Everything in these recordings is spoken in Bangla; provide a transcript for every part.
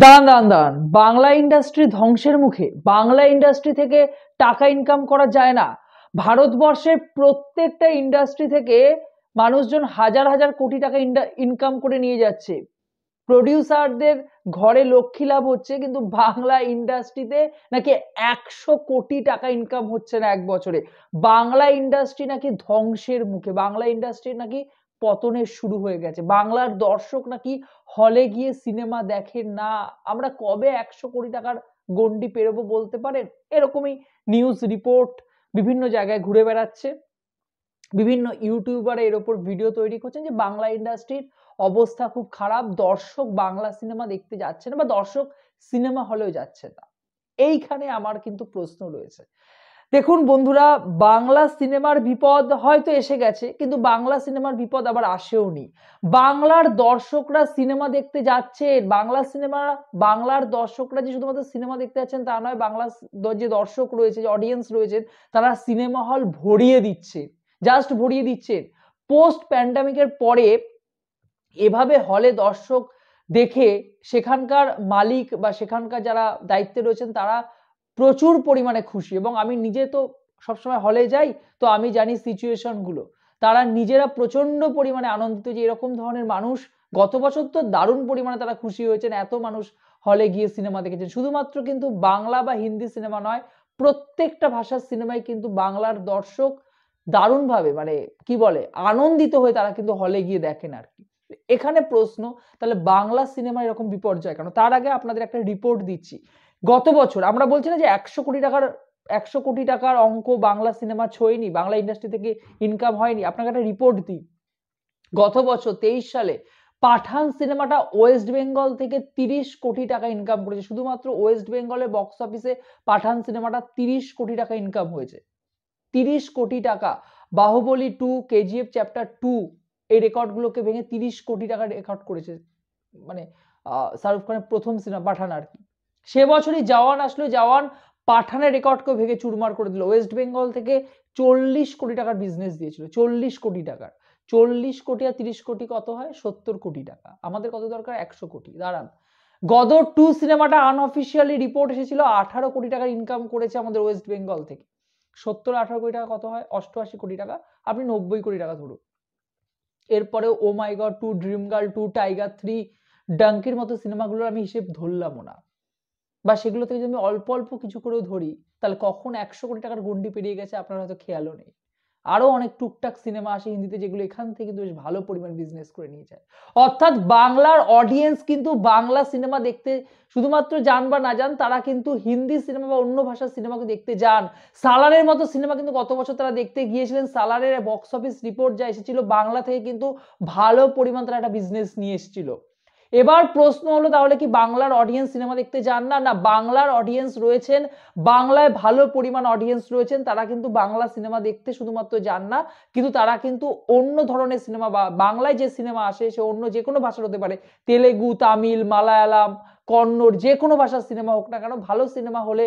দাঁড়ান দাঁড়ান দাঁড়ান, বাংলা ইন্ডাস্ট্রি ধ্বংসের মুখে? বাংলা ইন্ডাস্ট্রি থেকে টাকা ইনকাম করা যায় না? ভারতবর্ষের প্রত্যেকটা ইন্ডাস্ট্রি থেকে মানুষজন হাজার হাজার কোটি টাকা ইনকাম করে নিয়ে যাচ্ছে। প্রডিউসারদের ঘরে লক্ষ্মী লাভ হচ্ছে, কিন্তু বাংলা ইন্ডাস্ট্রিতে নাকি 100 কোটি টাকা ইনকাম হচ্ছে না এক বছরে। বাংলা ইন্ডাস্ট্রি নাকি ধ্বংসের মুখে, বাংলা ইন্ডাস্ট্রি নাকি পতনের শুরু হয়ে গেছে, বাংলার দর্শক নাকি হলে গিয়ে সিনেমা দেখে না। আমরা কবে 100 কোটি টাকার গন্ডি পেরোবো বলতে পারেন? এরকমই নিউজ রিপোর্ট বিভিন্ন জায়গায় ঘুরে বেড়াচ্ছে। বিভিন্ন ইউটিউবার এর ওপর ভিডিও তৈরি করছেন যে বাংলা ইন্ডাস্ট্রির অবস্থা খুব খারাপ, দর্শক বাংলা সিনেমা দেখতে যাচ্ছে না, বা দর্শক সিনেমা হলেও যাচ্ছে না। এইখানে আমার কিন্তু প্রশ্ন রয়েছে। দেখুন বন্ধুরা, বাংলা সিনেমার বিপদ হয়তো এসে গেছে, কিন্তু বাংলা সিনেমার বিপদ আবার আসেওনি। বাংলার দর্শকরা সিনেমা দেখতে যাচ্ছে, বাংলার দর্শকরা যে শুধুমাত্র সিনেমা দেখতে যাচ্ছেন তা নয়, বাংলার যে দর্শক রয়েছে, যে অডিয়েন্স রয়েছেন, তারা সিনেমা হল ভরিয়ে দিচ্ছে, জাস্ট ভরিয়ে দিচ্ছেন। পোস্ট প্যান্ডামিকের পরে এভাবে হলে দর্শক দেখে সেখানকার মালিক বা সেখানকার যারা দায়িত্বে রয়েছেন তারা প্রচুর পরিমাণে খুশি। এবং আমি নিজে তো সবসময় হলে যাই, তো আমি জানি সিচুয়েশন গুলো। তারা নিজেরা প্রচন্ড পরিমাণে আনন্দিত যে এরকম ধরনের মানুষ, গত বছর তো দারুণ পরিমাণে তারা খুশি হয়েছেন, এত মানুষ হলে গিয়ে সিনেমা দেখেছেন। শুধুমাত্র কিন্তু বাংলা বা হিন্দি সিনেমা নয়, প্রত্যেকটা ভাষার সিনেমায় কিন্তু বাংলার দর্শক দারুণভাবে, মানে কি বলে, আনন্দিত হয়ে তারা কিন্তু হলে গিয়ে দেখেন আর কি। এখানে প্রশ্ন, তাহলে বাংলা সিনেমা এরকম বিপর্যয় কেন? তার আগে আপনাদের একটা রিপোর্ট দিচ্ছি। গত বছর আমরা বলছি না যে 100 কোটি টাকার অঙ্ক বাংলা সিনেমা ছোঁয়নি, বাংলা ইন্ডাস্ট্রি থেকে ইনকাম হয়নি। আপনাকে একটা রিপোর্ট দিই, গত বছর 23 সালে পাঠান সিনেমাটা ওয়েস্ট বেঙ্গল থেকে 30 কোটি টাকা ইনকাম করেছে। শুধুমাত্র ওয়েস্ট বেঙ্গলের বক্স অফিসে পাঠান সিনেমাটা 30 কোটি টাকা ইনকাম হয়েছে। 30 কোটি টাকা। বাহুবলী 2, কেজিএফ চ্যাপ্টার 2 এই রেকর্ড গুলোকে ভেঙে 30 কোটি টাকা রেকর্ড করেছে, মানে শাহরুখ খানের প্রথম সিনেমা পাঠান আর কি। সে বছরই জওয়ান আসলো, জওয়ান পাঠানের রেকর্ডকে ভেঙে চুরমার করে দিল। ওয়েস্ট বেঙ্গল থেকে 40 কোটি টাকার বিজনেস দিয়েছিল, 40 কোটি টাকার। 40 কোটি আর 30 কোটি কত হয়? 70 কোটি টাকা। আমাদের কত দরকার? 100 কোটি। দাঁড়ান, গদর 2 সিনেমাটা আনঅফিসিয়ালি রিপোর্ট এসেছিল 18 কোটি টাকার ইনকাম করেছে আমাদের ওয়েস্ট বেঙ্গল থেকে। 70 18 কোটি টাকা কত হয়? 88 কোটি টাকা। আপনি 90 কোটি টাকা ধরুন। এরপরে ও মাই গড 2, ড্রিম গার্ল 2, টাইগার 3, ডাঙ্কির মতো সিনেমাগুলোর আমি হিসেব ধরলামও না, বা সেগুলো থেকে যদি আমি অল্প অল্প কিছু করেও ধরি, তাহলে কখন 100 কোটি টাকার গন্ডি পেরিয়ে গেছে আপনার হয়তো খেয়ালও নেই। আরো অনেক টুকটাক সিনেমা আসে হিন্দিতে যেগুলো এখান থেকে কিন্তু বেশ ভালো পরিমাণ বিজনেস করে নিয়ে যায়। অর্থাৎ বাংলার অডিয়েন্স কিন্তু বাংলা সিনেমা দেখতে শুধুমাত্র যান বা না যান, তারা কিন্তু হিন্দি সিনেমা বা অন্য ভাষার সিনেমাকে দেখতে যান। সালারের মতো সিনেমা কিন্তু গত বছর তারা দেখতে গিয়েছিলেন। সালারের বক্স অফিস রিপোর্ট যা এসেছিল, বাংলা থেকে কিন্তু ভালো পরিমাণ তারা একটা বিজনেস নিয়ে এসেছিল। এবার প্রশ্ন হলো, তাহলে কি বাংলার অডিয়েন্স সিনেমা দেখতে যান না? না, বাংলার অডিয়েন্স রয়েছেন, বাংলায় ভালো পরিমাণ অডিয়েন্স রয়েছেন, তারা কিন্তু বাংলা সিনেমা দেখতে শুধুমাত্র যান না, কিন্তু তারা কিন্তু অন্য ধরনের সিনেমা বা বাংলায় যে সিনেমা আসে সে অন্য যে কোনো ভাষার হতে পারে, তেলেগু, তামিল, মালায়ালাম, কন্নড়, যে কোনো ভাষার সিনেমা হোক না কেন, ভালো সিনেমা হলে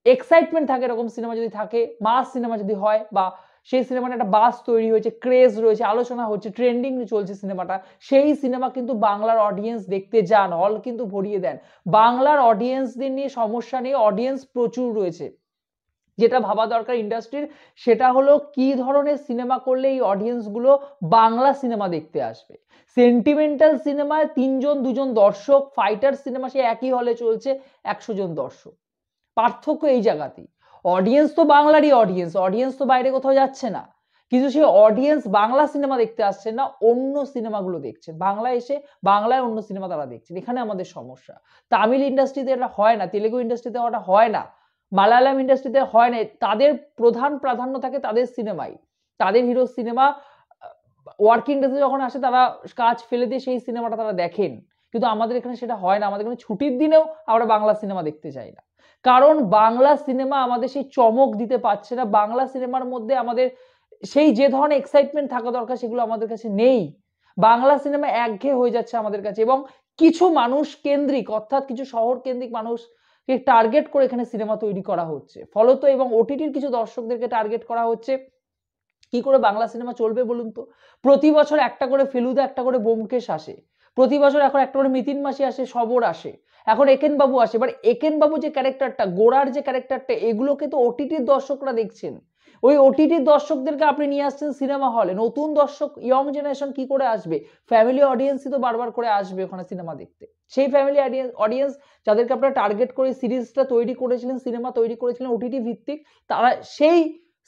এক্সাইটমেন্ট থাকে, এরকম সিনেমা যদি থাকে, মাস সিনেমা যদি হয়, বা সেই সিনেমাটা একটা বাস তৈরি হয়েছে, ক্রেজ রয়েছে, আলোচনা হচ্ছে, ট্রেন্ডিং চলছে সিনেমাটা, সেই সিনেমা কিন্তু বাংলার অডিয়েন্স দেখতে যান, হল কিন্তু ভরিয়ে দেন। বাংলার অডিয়েন্সদের নিয়ে সমস্যা নেই, অডিয়েন্স প্রচুর রয়েছে। যেটা ভাবা দরকার ইন্ডাস্ট্রির, সেটা হলো কি ধরনের সিনেমা করলে এই অডিয়েন্স গুলো বাংলা সিনেমা দেখতে আসবে। সেন্টিমেন্টাল সিনেমায় 3 জন 2 জন দর্শক, ফাইটার সিনেমা সে একই হলে চলছে 100 জন দর্শক। পার্থক্য এই জায়গাতেই। অডিয়েন্স তো বাংলারই অডিয়েন্স, অডিয়েন্স তো বাইরে কোথাও যাচ্ছে না, কিন্তু সেই অডিয়েন্স বাংলা সিনেমা দেখতে আসছে না, অন্য সিনেমাগুলো দেখছেন। বাংলায় এসে বাংলায় অন্য সিনেমা তারা দেখছেন, এখানে আমাদের সমস্যা। তামিল ইন্ডাস্ট্রিতে এটা হয় না, তেলেগু ইন্ডাস্ট্রিতে ওটা হয় না, মালায়ালাম ইন্ডাস্ট্রিতে হয় না। তাদের প্রধান প্রাধান্য থাকে তাদের সিনেমায়, তাদের হিরো সিনেমা ওয়ার্কিং ডেজে যখন আসে তারা কাজ ফেলে দিয়ে সেই সিনেমাটা তারা দেখেন। কিন্তু আমাদের এখানে সেটা হয় না, আমাদের এখানে ছুটির দিনেও আমরা বাংলা সিনেমা দেখতে চাই না, কারণ বাংলা সিনেমা আমাদের সেই চমক দিতে পারছে না। বাংলা সিনেমার মধ্যে আমাদের সেই যে ধরনের এক্সাইটমেন্ট থাকা দরকার সেগুলো আমাদের কাছে নেই। বাংলা সিনেমা একঘেয়ে হয়ে যাচ্ছে আমাদের কাছে, এবং কিছু মানুষ কেন্দ্রিক, অর্থাৎ কিছু শহর কেন্দ্রিক মানুষকে টার্গেট করে এখানে সিনেমা তৈরি করা হচ্ছে ফলত, এবং ওটিটির কিছু দর্শকদেরকে টার্গেট করা হচ্ছে। কি করে বাংলা সিনেমা চলবে বলুন তো? প্রতি বছর একটা করে ফেলুদা, একটা করে ব্যোমকেশ আসে, প্রতি বছর এখন একটা করে মিতিন মাসি আসে, সবর আসে, এখন একেন বাবু আসে। এবার একেন বাবু যে ক্যারেক্টারটা, গোড়ার যে ক্যারেক্টারটা, এগুলোকে তো ওটিটির দর্শকরা দেখছেন। ওই ওটিটির দর্শকদেরকে আপনি নিয়ে আসছেন সিনেমা হলে, নতুন দর্শক ইয়ং জেনারেশন কি করে আসবে? ফ্যামিলি অডিয়েন্সই তো বারবার করে আসবে ওখানে সিনেমা দেখতে। সেই ফ্যামিলি অডিয়েন্স যাদেরকে আপনারা টার্গেট করে সিরিজটা তৈরি করেছিলেন, সিনেমা তৈরি করেছিলেন ওটিটি ভিত্তিক, তারা সেই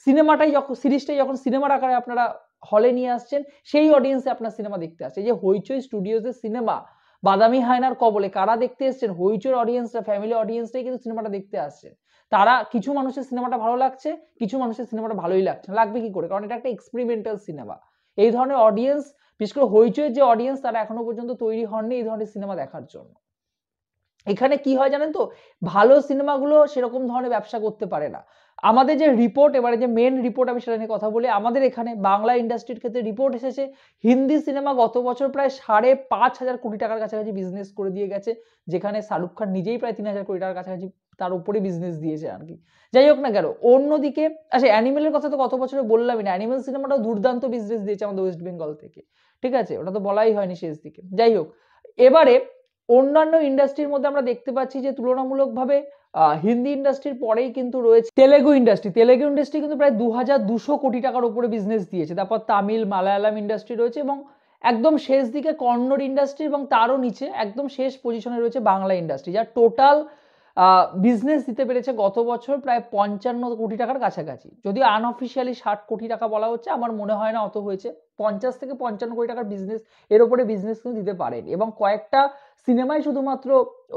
সিনেমাটাই যখন সিরিজটাই যখন সিনেমার আকারে আপনারা হলে নিয়ে আসছেন, সেই অডিয়েন্সে আপনার সিনেমা দেখতে আসছে। এই যে হইচই স্টুডিওজের সিনেমা বাদামি হায়নার কবলে, কারা দেখতে এসছেন? হইচইর অডিয়েন্সরা, ফ্যামিলি অডিয়েন্সরাই কিন্তু সিনেমাটা দেখতে আসছে। তারা কিছু মানুষের সিনেমাটা ভালো লাগছে, কিছু মানুষের সিনেমাটা ভালোই লাগছে। লাগবে কি করে? কারণ এটা একটা এক্সপেরিমেন্টাল সিনেমা। এই ধরনের অডিয়েন্স, বিশেষ করে হইচইয়ের যে অডিয়েন্স, তারা এখনো পর্যন্ত তৈরি হননি এই ধরনের সিনেমা দেখার জন্য। এখানে কি হয় জানেন তো, ভালো সিনেমাগুলো সেরকম ধরনের ব্যবসা করতে পারে না। আমাদের যে রিপোর্ট, এবারে যে মেন রিপোর্ট, আমি সেটা নিয়ে কথা বলি। আমাদের এখানে বাংলা ইন্ডাস্ট্রির ক্ষেত্রে রিপোর্ট এসেছে, হিন্দি সিনেমা গত বছর প্রায় 5,500 কোটি টাকার কাছাকাছি বিজনেস করে দিয়ে গেছে, যেখানে শাহরুখ খান নিজেই প্রায় 3,000 কোটি টাকার কাছাকাছি তার উপরে বিজনেস দিয়েছে আর কি। যাই হোক না কেন, অন্যদিকে আচ্ছা, অ্যানিমেলের কথা তো গত বছরে বললামই না, অ্যানিমেল সিনেমাটাও দুর্দান্ত বিজনেস দিয়েছে আমাদের ওয়েস্ট বেঙ্গল থেকে, ঠিক আছে, ওটা তো বলাই হয়নি শেষ দিকে। যাই হোক, এবারে অন্যান্য ইন্ডাস্ট্রির মধ্যে আমরা দেখতে পাচ্ছি যে তুলনামূলকভাবে হিন্দি ইন্ডাস্ট্রির পরেই কিন্তু রয়েছে তেলেগু ইন্ডাস্ট্রি। তেলেগু ইন্ডাস্ট্রি কিন্তু প্রায় 2,200 কোটি টাকার উপরে বিজনেস দিয়েছে। তারপর তামিল, মালায়ালাম ইন্ডাস্ট্রি রয়েছে, এবং একদম শেষ দিকে কন্নড় ইন্ডাস্ট্রি, এবং তারও নিচে একদম শেষ পজিশনে রয়েছে বাংলা ইন্ডাস্ট্রি, যার টোটাল বিজনেস দিতে পেরেছে গত বছর প্রায় 55 কোটি টাকার কাছাকাছি। যদিও আনঅফিসিয়ালি 60 কোটি টাকা বলা হচ্ছে, আমার মনে হয় না অত হয়েছে। 50 থেকে 55 কোটি টাকার বিজনেস, এর উপরে বিজনেস কিন্তু দিতে পারেন, এবং কয়েকটা সিনেমায় শুধুমাত্র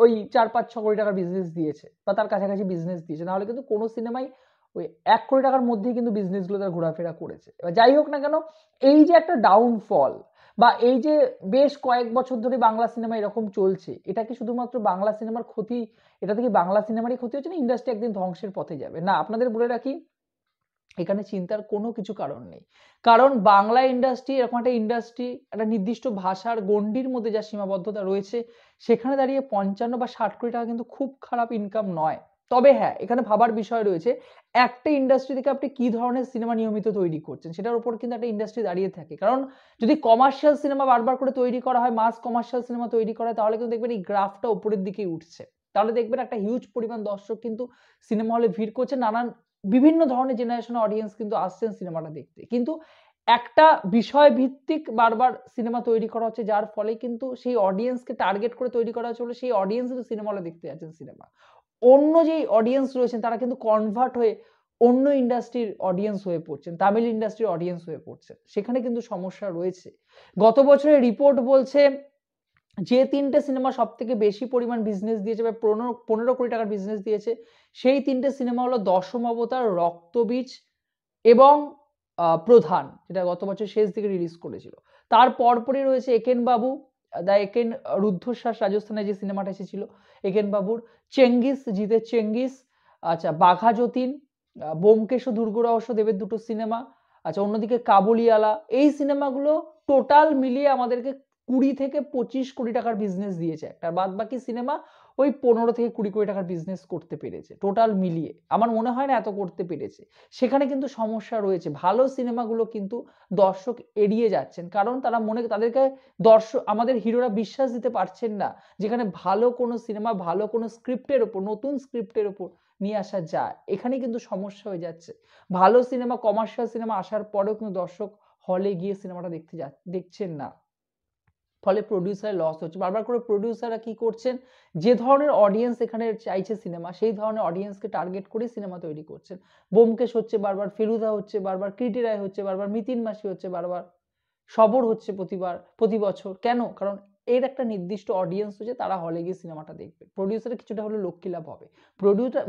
ওই 4-5-6 কোটি টাকার বিজনেস দিয়েছে বা তার কাছাকাছি বিজনেস দিয়েছে, নাহলে কিন্তু কোনো সিনেমাই ওই 1 কোটি টাকার মধ্যেই কিন্তু বিজনেসগুলো তার ঘোরাফেরা করেছে। এবার যাই হোক না কেন, এই যে একটা ডাউনফল, বা এই যে বেশ কয়েক বছর ধরে বাংলা সিনেমা এরকম চলছে, এটা কি শুধুমাত্র বাংলা সিনেমার ক্ষতি? এটা থেকে বাংলা সিনেমারই ক্ষতি হচ্ছে না? ইন্ডাস্ট্রি একদিন ধ্বংসের পথে যাবে না? আপনাদের বলে রাখি, এখানে চিন্তার কোনো কিছু কারণ নেই। কারণ বাংলা ইন্ডাস্ট্রি এরকম একটা ইন্ডাস্ট্রি, একটা নির্দিষ্ট ভাষার গণ্ডির মধ্যে যা সীমাবদ্ধতা রয়েছে, সেখানে দাঁড়িয়ে 55 বা 60 কোটি টাকা কিন্তু খুব খারাপ ইনকাম নয়। তবে হ্যাঁ, এখানে ভাবার বিষয় রয়েছে, একটা ইন্ডাস্ট্রি থেকে আপনি কি ধরনের সিনেমা নিয়মিত তৈরি করছেন, সেটার উপর কিন্তু একটা ইন্ডাস্ট্রি দাঁড়িয়ে থাকে। কারণ যদি কমার্শিয়াল সিনেমা বারবার করে তৈরি করা হয়, মাস কমার্শিয়াল সিনেমা তৈরি করা হয়, তাহলে কিন্তু দেখবেন এই গ্রাফটা উপরের দিকেই উঠছে। তাহলে দেখবেন একটা হিউজ পরিমাণ দর্শক কিন্তু সিনেমা হলে ভিড় করছে, নানান বিভিন্ন ধরনের জেনারেশনের অডিয়েন্স কিন্তু আসছেন সিনেমাটা দেখতে। কিন্তু একটা বিষয় ভিত্তিক বারবার সিনেমা তৈরি করা হচ্ছে, যার ফলে কিন্তু সেই অডিয়েন্সকে টার্গেট করে তৈরি করা হচ্ছে বলে সেই অডিয়েন্স কিন্তু সিনেমা হলে দেখতে যাচ্ছেন সিনেমা। অন্য যেই অডিয়েন্স রয়েছেন তারা কিন্তু কনভার্ট হয়ে অন্য ইন্ডাস্ট্রির অডিয়েন্স হয়ে পড়ছেন, তামিল ইন্ডাস্ট্রির অডিয়েন্স হয়ে পড়ছেন। সেখানে কিন্তু সমস্যা রয়েছে। গত বছরের রিপোর্ট বলছে যে 3টে সিনেমা সবথেকে বেশি পরিমাণ বিজনেস দিয়েছে বা 15 কোটি টাকার বিজনেস দিয়েছে, সেই 3টে সিনেমা হলো দশম অবতার, রক্তবীজ এবং প্রধান, যেটা গত বছর শেষ দিকে রিলিজ করেছিল। তার পরপরই রয়েছে একেন বাবু, দ্য একেন, রুদ্ধশ্বাস রাজস্থানে যে সিনেমাটা এসেছিল একেন বাবুর, চেঙ্গিস, জিতের চেঙ্গিস, আচ্ছা বাঘা যতীন, ব্যোমকেশ ও দুর্গ রহস্য, দেবের দুটো সিনেমা। আচ্ছা, অন্যদিকে কাবুলিওয়ালা, এই সিনেমাগুলো টোটাল মিলিয়ে আমাদেরকে 20 থেকে 25 কোটি টাকার বিজনেস দিয়েছে একটা, বাদ বাকি সিনেমা ওই 15 থেকে 20 কোটি টাকার বিজনেস করতে পেরেছে টোটাল মিলিয়ে। আমার মনে হয় না এত করতে পেরেছে। সেখানে কিন্তু সমস্যা রয়েছে, ভালো সিনেমাগুলো কিন্তু দর্শক এড়িয়ে যাচ্ছেন, কারণ তারা তাদেরকে দর্শক, আমাদের হিরোরা বিশ্বাস দিতে পারছেন না যেখানে ভালো কোনো সিনেমা, ভালো কোনো স্ক্রিপ্টের ওপর, নতুন স্ক্রিপ্টের ওপর নিয়ে আসা যায়। এখানে কিন্তু সমস্যা হয়ে যাচ্ছে। ভালো সিনেমা, কমার্শিয়াল সিনেমা আসার পরেও কিন্তু দর্শক হলে গিয়ে সিনেমাটা দেখছেন না, ফলে প্রডিউসারের লস হচ্ছে। বারবার করে প্রডিউসাররা কি করছেন, যে ধরনের অডিয়েন্স এখানে চাইছে সিনেমা, সেই ধরনের অডিয়েন্সকে টার্গেট করে সিনেমা তৈরি করছেন। ব্যোমকেশ হচ্ছে বারবার, ফেলুদা হচ্ছে বারবার, কৃতি রায় হচ্ছে বারবার, মিতিন মাসি হচ্ছে বারবার, সবর হচ্ছে প্রতি বছর। কেন? কারণ এর একটা নির্দিষ্ট অডিয়েন্স হচ্ছে, তারা হলে গিয়ে সিনেমাটা দেখবে। প্রডিউসারের কিছুটা হলে লক্ষ্মী লাভ হবে।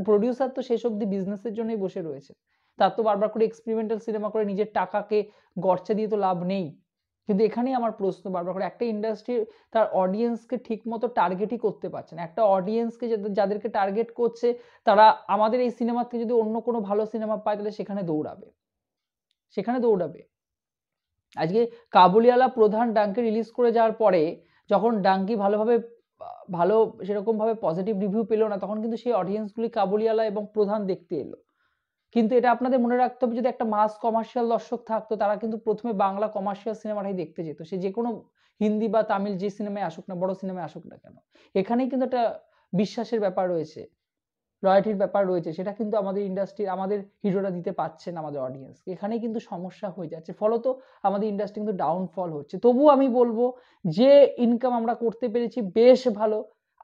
প্রডিউসার তো শেষ অবধি বিজনেসের জন্যই বসে রয়েছে। তার তো বারবার করে এক্সপেরিমেন্টাল সিনেমা করে নিজের টাকাকে গর্চা দিয়ে তো লাভ নেই। কিন্তু এখানেই আমার প্রশ্ন, বারবার করে একটা ইন্ডাস্ট্রি তার অডিয়েন্সকে ঠিক মতো টার্গেটই করতে পারছে না। একটা অডিয়েন্সকে যাদেরকে টার্গেট করছে, তারা আমাদের এই সিনেমা থেকে যদি অন্য কোনো ভালো সিনেমা পায়, তাহলে সেখানে দৌড়াবে। আজকে কাবুলিওয়ালা, প্রধান, ডাঙ্কি রিলিজ করে যাওয়ার পরে, যখন ডাঙ্কি ভালো সেরকম ভাবে পজিটিভ রিভিউ পেল না, তখন কিন্তু সেই অডিয়েন্সগুলি কাবুলিওয়ালা এবং প্রধান দেখতে এলো। কিন্তু এটা আপনাদের মনে রাখতে হবে, যদি একটা মাস কমার্শিয়াল দর্শক থাকতো, তারা কিন্তু প্রথমে বাংলা কমার্শিয়াল সিনেমাটাই দেখতে যেত। সে যে কোনো হিন্দি বা তামিল যে সিনেমায় আসুক না, বড় সিনেমায় আসুক না কেন, এখানেই কিন্তু একটা বিশ্বাসের ব্যাপার রয়েছে, রয়্যালটির ব্যাপার রয়েছে, সেটা কিন্তু আমাদের ইন্ডাস্ট্রির আমাদের হিরোরা দিতে পারছে না আমাদের অডিয়েন্স। এখানেই কিন্তু সমস্যা হয়ে যাচ্ছে, ফলত আমাদের ইন্ডাস্ট্রি কিন্তু ডাউনফল হচ্ছে। তবুও আমি বলবো যে ইনকাম আমরা করতে পেরেছি বেশ ভালো,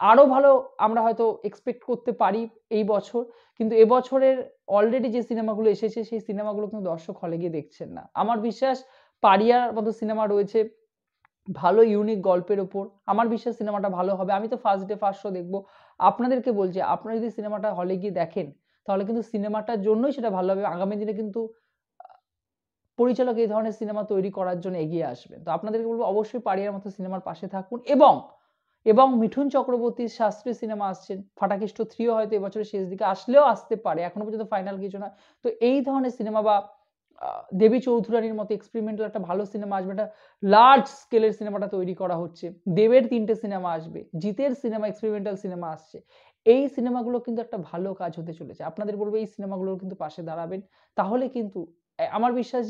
আরো ভালো আমরা হয়তো এক্সপেক্ট করতে পারি এই বছর, কিন্তু এবছরের অলরেডি যে সিনেমাগুলো এসেছে সেই সিনেমাগুলো কিন্তু দর্শক হলে গিয়ে দেখছেন না। আমার বিশ্বাস পারিয়ার মতো সিনেমা রয়েছে ভালো ইউনিক গল্পের ওপর, আমার বিশ্বাস সিনেমাটা ভালো হবে। আমি তো ফার্স্ট ডে ফার্স্ট শো দেখবো। আপনাদেরকে বলছি, আপনারা যদি সিনেমাটা হলে গিয়ে দেখেন তাহলে কিন্তু সিনেমাটার জন্যই সেটা ভালো হবে। আগামী দিনে কিন্তু পরিচালক এই ধরনের সিনেমা তৈরি করার জন্য এগিয়ে আসবেন। তো আপনাদেরকে বলবো অবশ্যই পারিয়ার মতো সিনেমার পাশে থাকুন, এবং মিঠুন চক্রবর্তীর শাস্ত্রীয় সিনেমা আসছেন, ফাটাকেষ্ট 3ও হয়তো এবছরের শেষ দিকে আসলেও আসতে পারে, এখনো পর্যন্ত ফাইনাল কিছু না। তো এই ধরনের সিনেমা বা দেবী চৌধুরানীর মতো এক্সপেরিমেন্টাল একটা ভালো সিনেমা আসবে, একটা লার্জ স্কেলের সিনেমাটা তৈরি করা হচ্ছে, দেবের 3টে সিনেমা আসবে, জিতের সিনেমা এক্সপেরিমেন্টাল সিনেমা আসছে। এই সিনেমাগুলো কিন্তু একটা ভালো কাজ হতে চলেছে। আপনাদের বলবো এই সিনেমাগুলোর কিন্তু পাশে দাঁড়াবেন, তাহলে কিন্তু আমার বিশ্বাস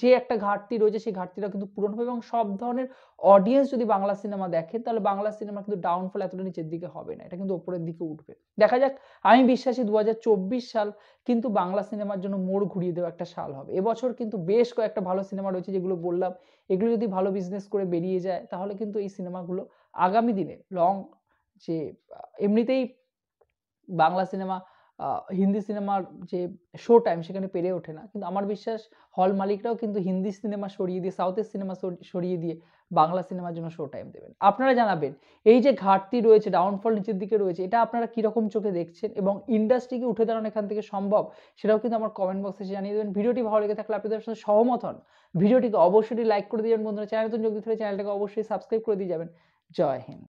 যে একটা ঘাটতি রয়েছে সেই ঘাটতিটা কিন্তু পূরণ হবে, এবং সব ধরনের অডিয়েন্স যদি বাংলা সিনেমা দেখে তাহলে বাংলা সিনেমা কিন্তু ডাউনফল এতটা নিচের দিকে হবে না, এটা কিন্তু উপরের দিকে উঠবে। দেখা যাক, আমি বিশ্বাসী 2024 সাল কিন্তু বাংলা সিনেমার জন্য মোড় ঘুরিয়ে দেওয়া একটা সাল হবে। এবছর কিন্তু বেশ কয়েকটা ভালো সিনেমা রয়েছে যেগুলো বললাম, এগুলো যদি ভালো বিজনেস করে বেরিয়ে যায় তাহলে কিন্তু এই সিনেমাগুলো আগামী দিনে যে এমনিতেই বাংলা সিনেমা হিন্দি সিনেমার যে শো টাইম সেখানে পেরে ওঠে না, কিন্তু আমার বিশ্বাস হল মালিকরাও কিন্তু হিন্দি সিনেমা সরিয়ে দিয়ে, সাউথের সিনেমা সরিয়ে দিয়ে বাংলা সিনেমার জন্য শো টাইম দেবেন। আপনারা জানাবেন এই যে ঘাটতি রয়েছে, ডাউনফল নিচের দিকে রয়েছে, এটা আপনারা কিরকম চোখে দেখছেন, এবং ইন্ডাস্ট্রিকে উঠে দাঁড়ানো এখান থেকে সম্ভব সেটাও কিন্তু আমার কমেন্ট বক্সে জানিয়ে দেবেন। ভিডিওটি ভালো লেগে থাকলে আপনাদের সাথে সহমত হন, ভিডিওটিকে অবশ্যই লাইক করে দিয়ে যাবেন। বন্ধুরা চ্যানেল নতুন যোগ দিতে হলে চ্যানেলটাকে অবশ্যই সাবস্ক্রাইব করে দিয়ে যাবেন। জয় হিন্দ।